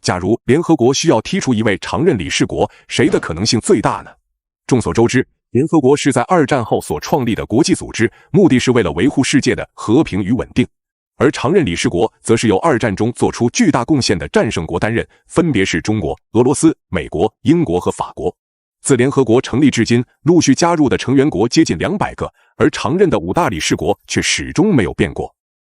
假如联合国需要剔除一位常任理事国，谁的可能性最大呢？众所周知，联合国是在2战后所创立的国际组织，目的是为了维护世界的和平与稳定。而常任理事国则是由2战中做出巨大贡献的战胜国担任，分别是中国、俄罗斯、美国、英国和法国。自联合国成立至今，陆续加入的成员国接近200个，而常任的5大理事国却始终没有变过。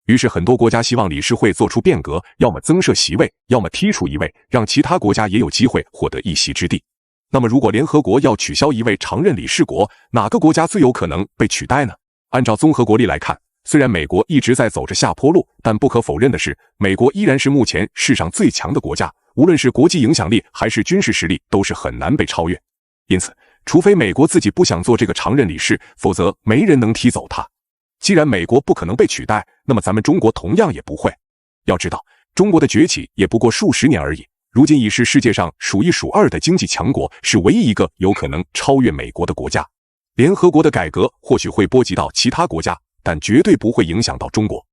于是很多国家希望理事会做出变革，要么增设席位，要么剔除一位，让其他国家也有机会获得一席之地。那么如果联合国要取消一位常任理事国，哪个国家最有可能被取代呢？按照综合国力来看，虽然美国一直在走着下坡路，但不可否认的是，美国依然是目前世上最强的国家，无论是国际影响力还是军事实力都是很难被超越。因此，除非美国自己不想做这个常任理事，否则没人能踢走他。既然美国不可能被取代，那么咱们中国同样也不会。要知道，中国的崛起也不过数十年而已，如今已是世界上数一数二的经济强国，是唯一一个有可能超越美国的国家。联合国的改革或许会波及到其他国家，但绝对不会影响到中国。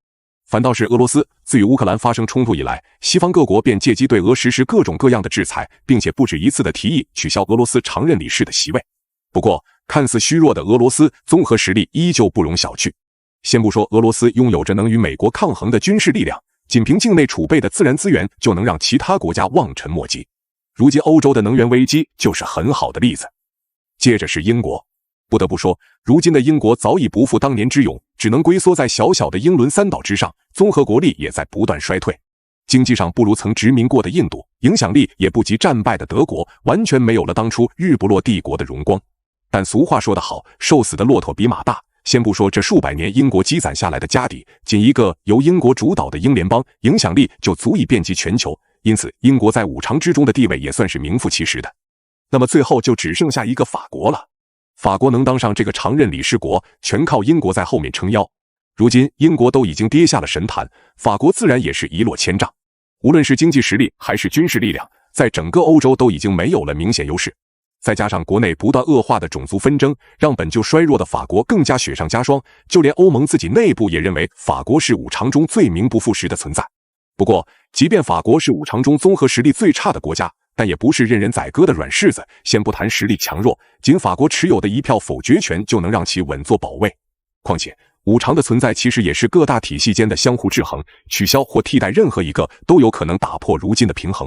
反倒是俄罗斯，自与乌克兰发生冲突以来，西方各国便借机对俄实施各种各样的制裁，并且不止一次的提议取消俄罗斯常任理事的席位。不过，看似虚弱的俄罗斯综合实力依旧不容小觑。先不说俄罗斯拥有着能与美国抗衡的军事力量，仅凭境内储备的自然资源就能让其他国家望尘莫及。如今欧洲的能源危机就是很好的例子。接着是英国。不得不说，如今的英国早已不复当年之勇，只能龟缩在小小的英伦三岛之上，综合国力也在不断衰退。经济上不如曾殖民过的印度，影响力也不及战败的德国，完全没有了当初日不落帝国的荣光。但俗话说得好，瘦死的骆驼比马大。先不说这数百年英国积攒下来的家底，仅一个由英国主导的英联邦，影响力就足以遍及全球，因此英国在5常之中的地位也算是名副其实的。那么最后就只剩下一个法国了。法国能当上这个常任理事国，全靠英国在后面撑腰。如今英国都已经跌下了神坛，法国自然也是一落千丈。无论是经济实力还是军事力量，在整个欧洲都已经没有了明显优势。再加上国内不断恶化的种族纷争，让本就衰弱的法国更加雪上加霜，就连欧盟自己内部也认为法国是5常中最名不副实的存在。不过，即便法国是5常中综合实力最差的国家，但也不是任人宰割的软柿子。先不谈实力强弱，仅法国持有的1票否决权就能让其稳坐保位。况且5常的存在其实也是各大体系间的相互制衡，取消或替代任何一个都有可能打破如今的平衡。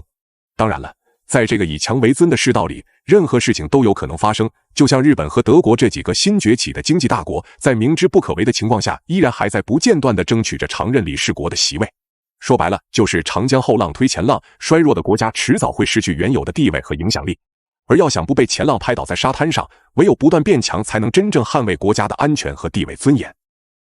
当然了，在这个以强为尊的世道里，任何事情都有可能发生。就像日本和德国这几个新崛起的经济大国，在明知不可为的情况下，依然还在不间断地争取着常任理事国的席位。说白了，就是长江后浪推前浪，衰弱的国家迟早会失去原有的地位和影响力。而要想不被前浪拍倒在沙滩上，唯有不断变强，才能真正捍卫国家的安全和地位尊严。